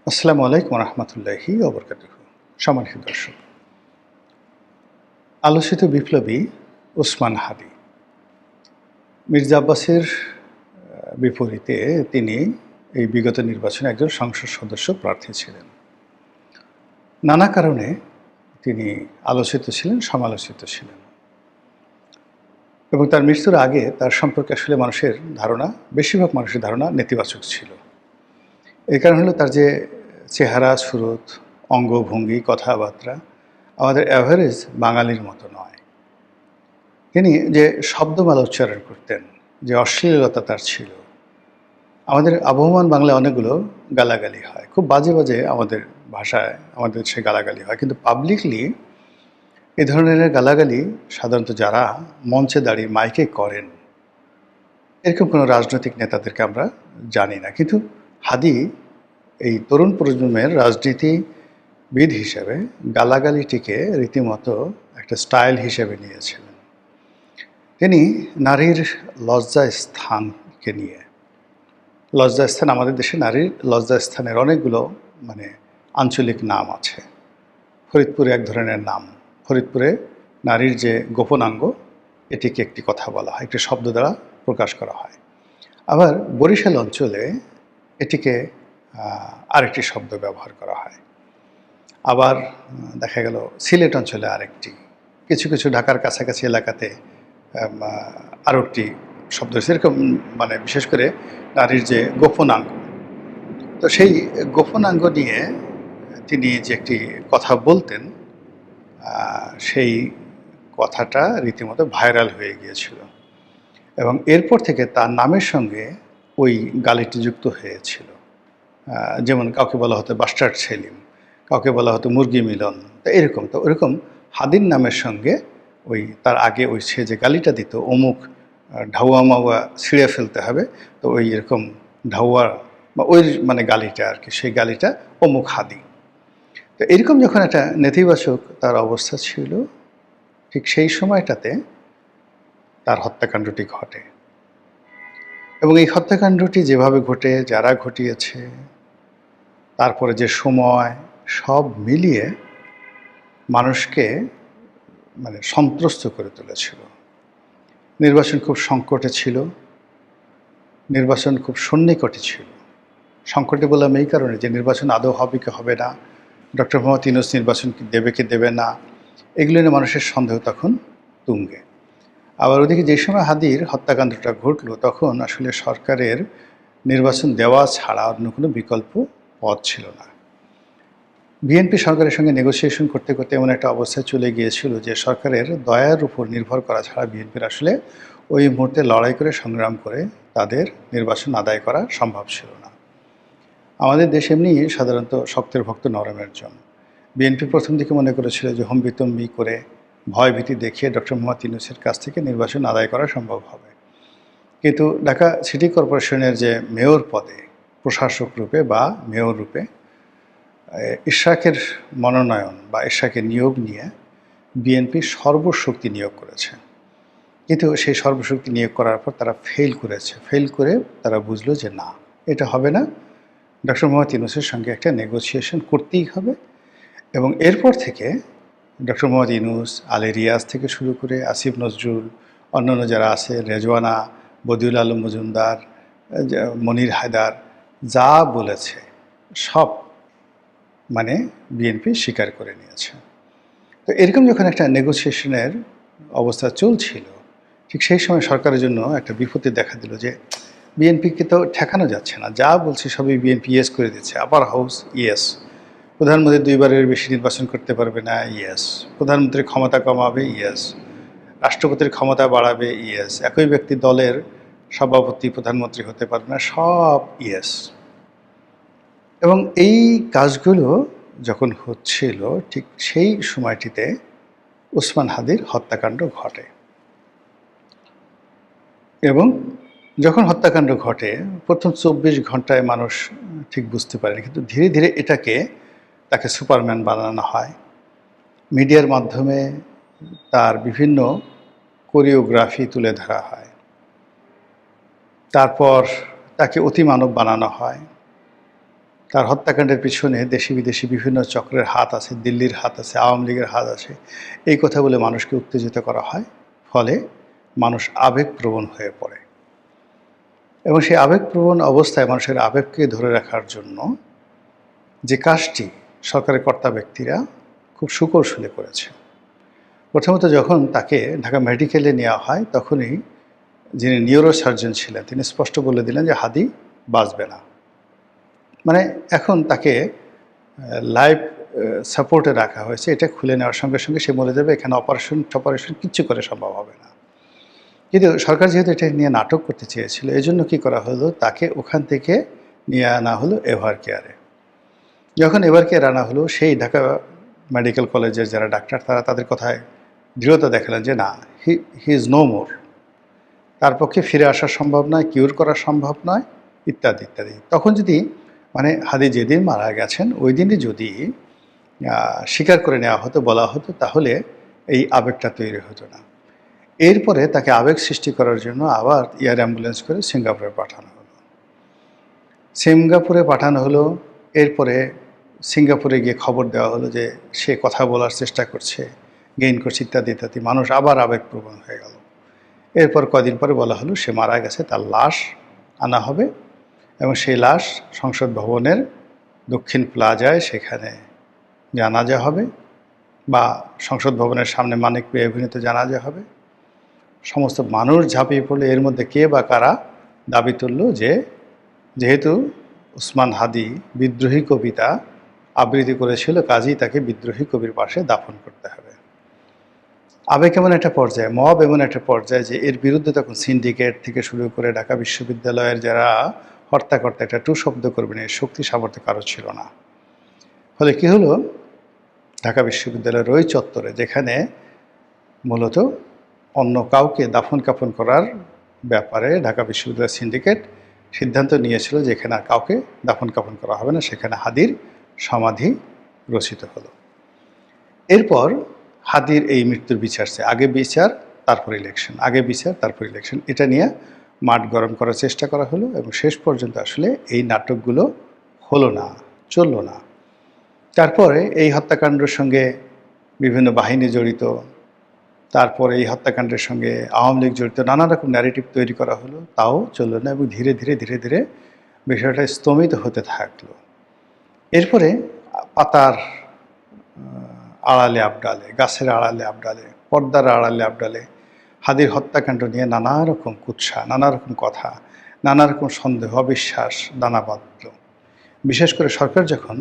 আসসালামু আলাইকুম রহমতুল্লাহি ওবরকাতুহু। সম্মানিত দর্শক, আলোচিত বিপ্লবী ওসমান হাদি মির্জা আব্বাসের বিপরীতে তিনি এই বিগত নির্বাচনে একজন সংসদ সদস্য প্রার্থী ছিলেন। নানা কারণে তিনি আলোচিত ছিলেন, সমালোচিত ছিলেন এবং তার মৃত্যুর আগে তার সম্পর্কে আসলে মানুষের ধারণা, বেশিরভাগ মানুষের ধারণা নেতিবাচক ছিল। এই কারণ হলো তার যে চেহারা, সুরত, অঙ্গভঙ্গি, কথাবার্তা আমাদের অ্যাভারেজ বাঙালির মতো নয়। তিনি যে শব্দমালা উচ্চারণ করতেন, যে অশ্লীলতা তার ছিল, আমাদের আবহমান বাংলায় অনেকগুলো গালাগালি হয়, খুব বাজে বাজে আমাদের ভাষায় আমাদের সে গালাগালি হয়, কিন্তু পাবলিকলি এ ধরনের গালাগালি সাধারণত যারা মঞ্চে দাঁড়িয়ে মাইকে করেন এরকম কোনো রাজনৈতিক নেতাদেরকে আমরা জানি না। কিন্তু হাদি এই তরুণ প্রজন্মের রাজনীতিবিদ হিসেবে গালাগালিটিকে রীতিমতো একটা স্টাইল হিসেবে নিয়েছিলেন। তিনি নারীর লজ্জাস্থানকে নিয়ে, লজ্জাস্থান আমাদের দেশে নারীর লজ্জাস্থানের অনেকগুলো আঞ্চলিক নাম আছে। ফরিদপুরে এক ধরনের নাম, ফরিদপুরে নারীর যে গোপনাঙ্গ এটিকে একটি কথা বলা হয়, একটি শব্দ দ্বারা প্রকাশ করা হয়। আবার বরিশাল অঞ্চলে এটিকে আরেকটি শব্দ ব্যবহার করা হয়। আবার দেখা গেল সিলেট অঞ্চলে আরেকটি, কিছু কিছু ঢাকার কাছাকাছি এলাকাতে আরও একটি শব্দ, সেরকম বিশেষ করে নারীর যে গোপনাঙ্গ, তো সেই গোপনাঙ্গ নিয়ে তিনি যে একটি কথা বলতেন, সেই কথাটা রীতিমতো ভাইরাল হয়ে গিয়েছিল এবং এরপর থেকে তার নামের সঙ্গে ওই গালিটি যুক্ত হয়েছিল। যেমন কাউকে বলা হতো বাস্টার্ড সেলিম, কাউকে বলা হতো মুরগি মিলন, তো এরকম। তো ওরকম হাদির নামের সঙ্গে ওই তার আগে ওই সে যে গালিটা দিত, অমুক ঢাউয়া মাওয়া ছিঁড়ে ফেলতে হবে, তো ওই এরকম ঢাউয়া বা ওই গালিটা আর কি, সেই গালিটা অমুক হাদি। তো এরকম যখন একটা নেতিবাচক তার অবস্থা ছিল, ঠিক সেই সময়টাতে তার হত্যাকাণ্ডটি ঘটে এবং এই হত্যাকাণ্ডটি যেভাবে ঘটে, যারা ঘটিয়েছে, তারপরে যে সময়, সব মিলিয়ে মানুষকে সন্ত্রস্ত করে তুলেছিল। নির্বাচন খুব সংকটে ছিল, নির্বাচন খুব সন্নিকটে ছিল। সংকটে বললাম এই কারণে যে নির্বাচন আদৌ হবে কি হবে না, ডক্টর মোহাম্মদ ইউনূস নির্বাচন দেবে কি দেবে না, এগুলো নিয়ে মানুষের সন্দেহ তখন তুঙ্গে। আবার ওদিকে যে সময় হাদির হত্যাকাণ্ডটা ঘটলো, তখন আসলে সরকারের নির্বাচন দেওয়া ছাড়া অন্য কোনো বিকল্প পথ ছিল না। বিএনপি সরকারের সঙ্গে নেগোসিয়েশন করতে করতে এমন একটা অবস্থায় চলে গিয়েছিল যে সরকারের দয়ার উপর নির্ভর করা ছাড়া বিএনপির আসলে ওই মুহূর্তে লড়াই করে, সংগ্রাম করে তাদের নির্বাচন আদায় করা সম্ভব ছিল না। আমাদের দেশ এমনি সাধারণত শক্তের ভক্ত নরমের জন। বিএনপি প্রথম দিকে মনে করেছিল যে হম্বিতম্বি করে, ভয় ভীতি দেখিয়ে ডক্টর মোহাম্মদ ইউনূসের কাছ থেকে নির্বাচন আদায় করা সম্ভব হবে। কিন্তু ঢাকা সিটি কর্পোরেশনের যে মেয়র পদে প্রশাসক রূপে বা মেয়র রূপে ইশরাকের মনোনয়ন বা ইশরাকের নিয়োগ নিয়ে বিএনপি সর্বশক্তি নিয়োগ করেছে। কিন্তু সেই সর্বশক্তি নিয়োগ করার পর তারা ফেল করেছে। ফেল করে তারা বুঝলো যে না, এটা হবে না, ডক্টর মোহাম্মদ ইউনূসের সঙ্গে একটা নেগোসিয়েশন করতেই হবে। এবং এরপর থেকে ডক্টর মোহাম্মদ ইউনূস, আলী রিয়াজ থেকে শুরু করে আসিফ নজরুল, অন্যান্য যারা আছে, রেজওয়ানা, বদিউল আলম মজুমদার, মনির হায়দার, যা বলেছে সব বিএনপি স্বীকার করে নিয়েছে। তো এরকম যখন একটা নেগোসিয়েশনের অবস্থা চলছিল, ঠিক সেই সময় সরকারের জন্য একটা বিপত্তি দেখা দিল যে বিএনপিকে তো ঠেকানো যাচ্ছে না, যা বলছে সবই বিএনপি ইয়েস করে দিচ্ছে। আপার হাউস ইয়েস, প্রধানমন্ত্রী 2 বারের বেশি নির্বাচন করতে পারবে না, ইয়েস। প্রধানমন্ত্রীর ক্ষমতা কমাবে, ইয়েস। রাষ্ট্রপতির ক্ষমতা বাড়াবে, ইয়েস। একই ব্যক্তি দলের সভাপতি প্রধানমন্ত্রী হতে পারবে না, সব ইয়েস। এবং এই কাজগুলো যখন হচ্ছিল, ঠিক সেই সময়টিতে ওসমান হাদির হত্যাকাণ্ড ঘটে। এবং যখন হত্যাকাণ্ড ঘটে, প্রথম 24 ঘন্টায় মানুষ ঠিক বুঝতে পারেনি, কিন্তু ধীরে ধীরে তাকে সুপারম্যান বানানো হয়। মিডিয়ার মাধ্যমে তার বিভিন্ন কোরিওগ্রাফি তুলে ধরা হয়, তারপর তাকে অতিমানব বানানো হয়। তার হত্যাকাণ্ডের পিছনে দেশি বিদেশি বিভিন্ন চক্রের হাত আছে, দিল্লির হাত আছে, আওয়ামী লীগের হাত আছে, এই কথা বলে মানুষকে উত্তেজিত করা হয়। ফলে মানুষ আবেগপ্রবণ হয়ে পড়ে এবং সেই আবেগপ্রবণ অবস্থায় মানুষের আবেগকে ধরে রাখার জন্য যে কাজটি সরকারের কর্তা ব্যক্তিরা খুব সুকৌশলে করেছে। প্রথমত যখন তাকে ঢাকা মেডিকেলে নেওয়া হয়, তখনই যিনি নিউরো সার্জন ছিলেন তিনি স্পষ্ট বলে দিলেন যে হাদি বাঁচবে না। মানে এখন তাকে লাইফ সাপোর্টে রাখা হয়েছে, এটা খুলে নেওয়ার সঙ্গে সঙ্গে সে মরে যাবে, এখানে অপারেশন কিচ্ছু করে সম্ভব হবে না। কিন্তু সরকার যেহেতু এটা নিয়ে নাটক করতে চেয়েছিল, এই জন্য কী করা হলো, তাকে ওখান থেকে নিয়ে আনা হলো এভার কেয়ারে। যখন এভার কেয়ার আনা হলো, সেই ঢাকা মেডিকেল কলেজের যারা ডাক্তার তারা তাদের কথায় দৃঢ়তা দেখালেন যে না, হি ইজ নো মোর, তার পক্ষে ফিরে আসা সম্ভব নয়, কিউর করা সম্ভব নয়, ইত্যাদি ইত্যাদি। তখন যদি মানে হাদি যেদিন মারা গেছেন ওই দিনই যদি স্বীকার করে নেওয়া হতো, বলা হতো, তাহলে এই আবেগটা তৈরি হতো না। এরপরে তাকে আবেগ সৃষ্টি করার জন্য আবার এয়ার অ্যাম্বুলেন্স করে সিঙ্গাপুরে পাঠানো হলো। সিঙ্গাপুরে পাঠানো হলো, এরপরে সিঙ্গাপুরে গিয়ে খবর দেওয়া হলো যে সে কথা বলার চেষ্টা করছে, গেইন করছে, ইত্যাদি ইত্যাদি। মানুষ আবার আবেগপ্রবণ হয়ে গেল। এরপর কদিন পরে বলা হলো সে মারা গেছে, তার লাশ আনা হবে এবং সেই লাশ সংসদ ভবনের দক্ষিণ প্লাজায় সেখানে জানাজা হবে, বা সংসদ ভবনের সামনে মানিক পীর এভিনিউতে জানাজা হবে। সমস্ত মানুষ ঝাঁপিয়ে পড়লো। এর মধ্যে কে বা কারা দাবি তুলল যে যেহেতু ওসমান হাদি বিদ্রোহী কবিতা আবৃত্তি করেছিল, কাজেই তাকে বিদ্রোহী কবির পাশে দাফন করতে হবে। আবেগ এমন একটা পর্যায়ে, মব এমন একটা পর্যায়ে যে এর বিরুদ্ধে তখন সিন্ডিকেট থেকে শুরু করে ঢাকা বিশ্ববিদ্যালয়ের যারা হর্তাকর্তা, একটা টু শব্দ করবেন, এর শক্তি সামর্থ্য কারো ছিল না। ফলে কী হলো, ঢাকা বিশ্ববিদ্যালয়ের ওই চত্বরে, যেখানে মূলত অন্য কাউকে দাফন কাফন করার ব্যাপারে ঢাকা বিশ্ববিদ্যালয়ের সিন্ডিকেট সিদ্ধান্ত নিয়েছিল যে এখানে আর কাউকে দাফন কাফন করা হবে না, সেখানে হাদির সমাধি রচিত হলো। এরপর হাদির এই মৃত্যুর বিচার চেয়ে আগে বিচার তারপর ইলেকশন, আগে বিচার তারপর ইলেকশন, এটা নিয়ে মাঠ গরম করার চেষ্টা করা হলো এবং শেষ পর্যন্ত আসলে এই নাটকগুলো হলো না, চললো না। তারপরে এই হত্যাকাণ্ডের সঙ্গে বিভিন্ন বাহিনী জড়িত, তারপরে এই হত্যাকাণ্ডের সঙ্গে আওয়ামী লীগ জড়িত, নানা রকম ন্যারেটিভ তৈরি করা হলো, তাও চললো না এবং ধীরে ধীরে ধীরে ধীরে বিষয়টা স্তমিত হতে থাকলো। এরপরে পাতার আড়ালে আবডালে, গাছের আড়ালে আবডালে, পর্দার আড়ালে আবডালে হাদির হত্যাকাণ্ড নিয়ে নানা রকম কুৎসা, নানা রকম কথা, নানা রকম সন্দেহ, অবিশ্বাস দানা বাঁধল। বিশেষ করে সরকার যখন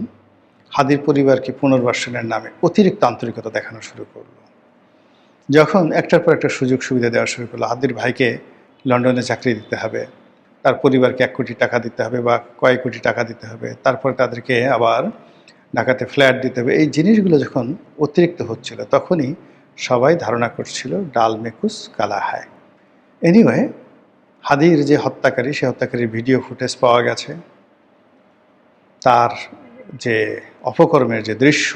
হাদির পরিবারকে পুনর্বাসনের নামে অতিরিক্ত আন্তরিকতা দেখানো শুরু করলো, যখন একটার পর একটা সুযোগ সুবিধা দেওয়া শুরু করলো, হাদির ভাইকে লন্ডনে চাকরি দিতে হবে, তার পরিবারকে 1 কোটি টাকা দিতে হবে বা কয়েক কোটি টাকা দিতে হবে, তারপরে তাদেরকে আবার ঢাকাতে ফ্ল্যাট দিতে হবে, এই জিনিসগুলো যখন অতিরিক্ত হচ্ছিল, তখনই সবাই ধারণা করছিল ডাল মেকুস কালা হায়। এনিওয়ে, হাদির যে হত্যাকারী, সে হত্যাকারীর ভিডিও ফুটেজ পাওয়া গেছে, তার যে অপকর্মের যে দৃশ্য,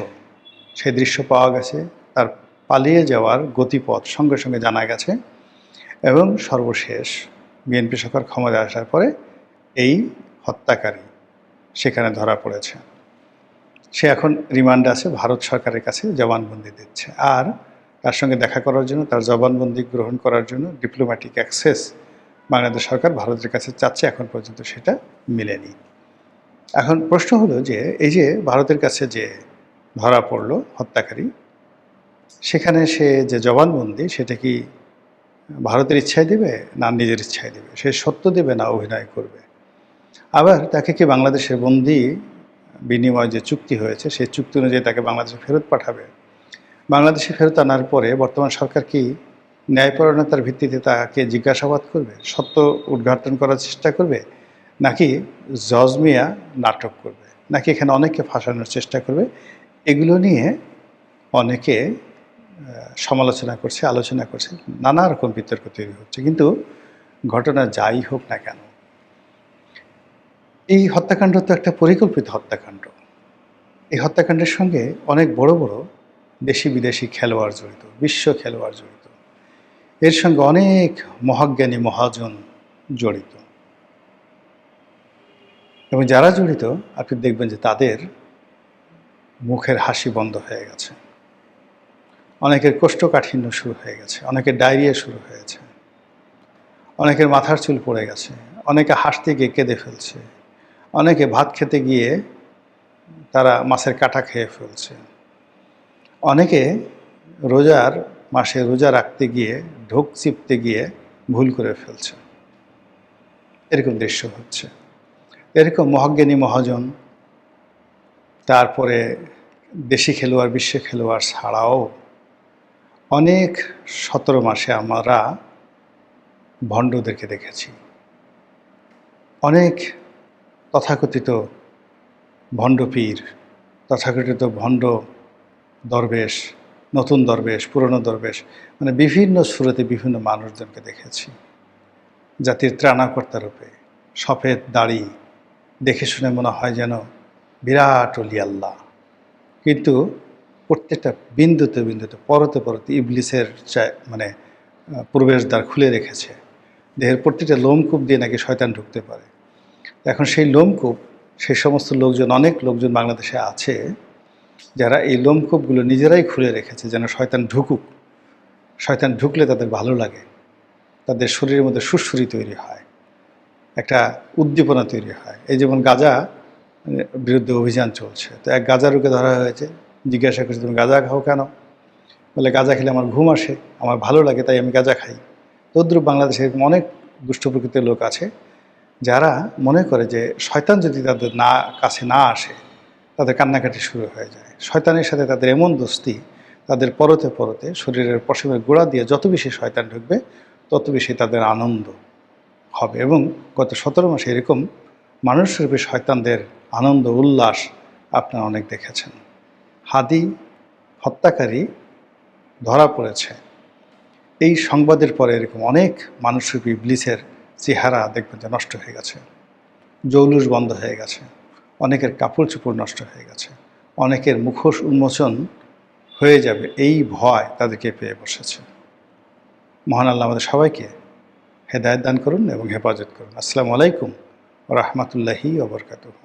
সেই দৃশ্য পাওয়া গেছে, তার পালিয়ে যাওয়ার গতিপথ সঙ্গে সঙ্গে জানা গেছে এবং সর্বশেষ বিএনপি সরকার ক্ষমতায় আসার পরে এই হত্যাকারী সেখানে ধরা পড়েছে। সে এখন রিমান্ডে আছে, ভারত সরকারের কাছে জবানবন্দি দিচ্ছে। আর তার সঙ্গে দেখা করার জন্য, তার জবানবন্দি গ্রহণ করার জন্য ডিপ্লোম্যাটিক অ্যাক্সেস বাংলাদেশ সরকার ভারতের কাছে চাচ্ছে, এখন পর্যন্ত সেটা মিলেনি। এখন প্রশ্ন হলো যে এই যে ভারতের কাছে যে ধরা পড়লো হত্যাকারী, সেখানে সে যে জবানবন্দি, সেটা কি ভারতের ইচ্ছায় দেবে না নিজের ইচ্ছায় দেবে? সে সত্য দেবে না অভিনয় করবে? আবার তাকে কি বাংলাদেশের বন্দি বিনিময় যে চুক্তি হয়েছে, সেই চুক্তি অনুযায়ী তাকে বাংলাদেশে ফেরত পাঠাবে? বাংলাদেশে ফেরত আনার পরে বর্তমান সরকার কি ন্যায়পরায়ণতার ভিত্তিতে তাকে জিজ্ঞাসাবাদ করবে, সত্য উদ্ঘাটন করার চেষ্টা করবে, নাকি জজমিয়া নাটক করবে, নাকি এখানে অনেককে ফাঁসানোর চেষ্টা করবে? এগুলো নিয়ে অনেকে সমালোচনা করছে, আলোচনা করছে, নানা রকম বিতর্ক তৈরি হচ্ছে। কিন্তু ঘটনা যাই হোক না কেন, এই হত্যাকাণ্ড তো একটা পরিকল্পিত হত্যাকাণ্ড। এই হত্যাকাণ্ডের সঙ্গে অনেক বড় বড় দেশি বিদেশি খেলোয়াড় জড়িত, বিশ্ব খেলোয়াড় জড়িত, এর সঙ্গে অনেক মহাজ্ঞানী মহাজন জড়িত। এবং যারা জড়িত আপনি দেখবেন যে তাদের মুখের হাসি বন্ধ হয়ে গেছে, অনেকের কোষ্ঠকাঠিন্য শুরু হয়ে গেছে, অনেকের ডায়রিয়া শুরু হয়েছে, অনেকের মাথার চুল পড়ে গেছে, অনেকে হাসতে গিয়ে কেঁদে ফেলছে, অনেকে ভাত খেতে গিয়ে তারা মাছের কাঁটা খেয়ে ফেলছে, অনেকে রোজার মাসে রোজা রাখতে গিয়ে ঢোক চিপতে গিয়ে ভুল করে ফেলছে। এরকম দৃশ্য হচ্ছে। এরকম মহাজ্ঞানী মহাজন, তারপরে দেশি খেলোয়াড় বিশ্ব খেলোয়াড় ছাড়াও অনেক 17 মাসে আমরা ভণ্ডদেরকে দেখেছি। অনেক তথাকথিত ভণ্ড পীর, তথাকথিত ভণ্ড দরবেশ, নতুন দরবেশ, পুরনো দরবেশ, মানে বিভিন্ন সুরতে বিভিন্ন মানুষজনকে দেখেছি জাতির ত্রাণকর্তা রূপে, সফেদ দাড়ি, দেখে শুনে মনে হয় যেন বিরাট অলি আল্লাহ, কিন্তু প্রত্যেকটা বিন্দুতে বিন্দুতে পরতে পরতে ইবলিসের মানে প্রবেশদ্বার খুলে রেখেছে। দেহের প্রত্যেকটা লোমকূপ দিয়ে নাকি শয়তান ঢুকতে পারে। এখন সেই লোমকূপ, সেই সমস্ত লোকজন, অনেক লোকজন বাংলাদেশে আছে যারা এই লোমকূপগুলো নিজেরাই খুলে রেখেছে যেন শয়তান ঢুকুক। শয়তান ঢুকলে তাদের ভালো লাগে, তাদের শরীরের মধ্যে সুরসুরি তৈরি হয়, একটা উদ্দীপনা তৈরি হয়। এই যেমন গাঁজা বিরুদ্ধে অভিযান চলছে, তো এক গাঁজা রোগে ধরা হয়েছে, জিজ্ঞাসা করছে তুমি গাঁজা খাও কেন? বলে গাঁজা খেলে আমার ঘুম আসে, আমার ভালো লাগে, তাই আমি গাঁজা খাই। তদ্রুপ বাংলাদেশে এরকম অনেক দুষ্ট প্রকৃতির লোক আছে যারা মনে করে যে শয়তান যদি তাদের কাছে না আসে তাদের কান্নাকাটি শুরু হয়ে যায়। শয়তানের সাথে তাদের এমন দোস্তি, তাদের পরতে পরতে শরীরের পশমের গোড়া দিয়ে যত বেশি শয়তান ঢুকবে তত বেশি তাদের আনন্দ হবে। এবং গত 17 মাসে এরকম মানুষরূপী শয়তানদের আনন্দ উল্লাস আপনারা অনেক দেখেছেন। হাদি হত্যাকারী ধরা পড়েছে, এই সংবাদের পরে এরকম অনেক মানুষরূপী ইবলিসের চেহারা দেখবেন যে নষ্ট হয়ে গেছে, জৌলুস বন্ধ হয়ে গেছে, অনেকের কাপড় চোপড় নষ্ট হয়ে গেছে, অনেকের মুখোশ উন্মোচন হয়ে যাবে এই ভয় তাদেরকে পেয়ে বসেছে। মহান আল্লাহ আমাদের সবাইকে হেদায়েত দান করুন এবং হেফাজত করুন। আসসালামু আলাইকুম ওয়া রাহমাতুল্লাহি ওয়া বারাকাতুহু।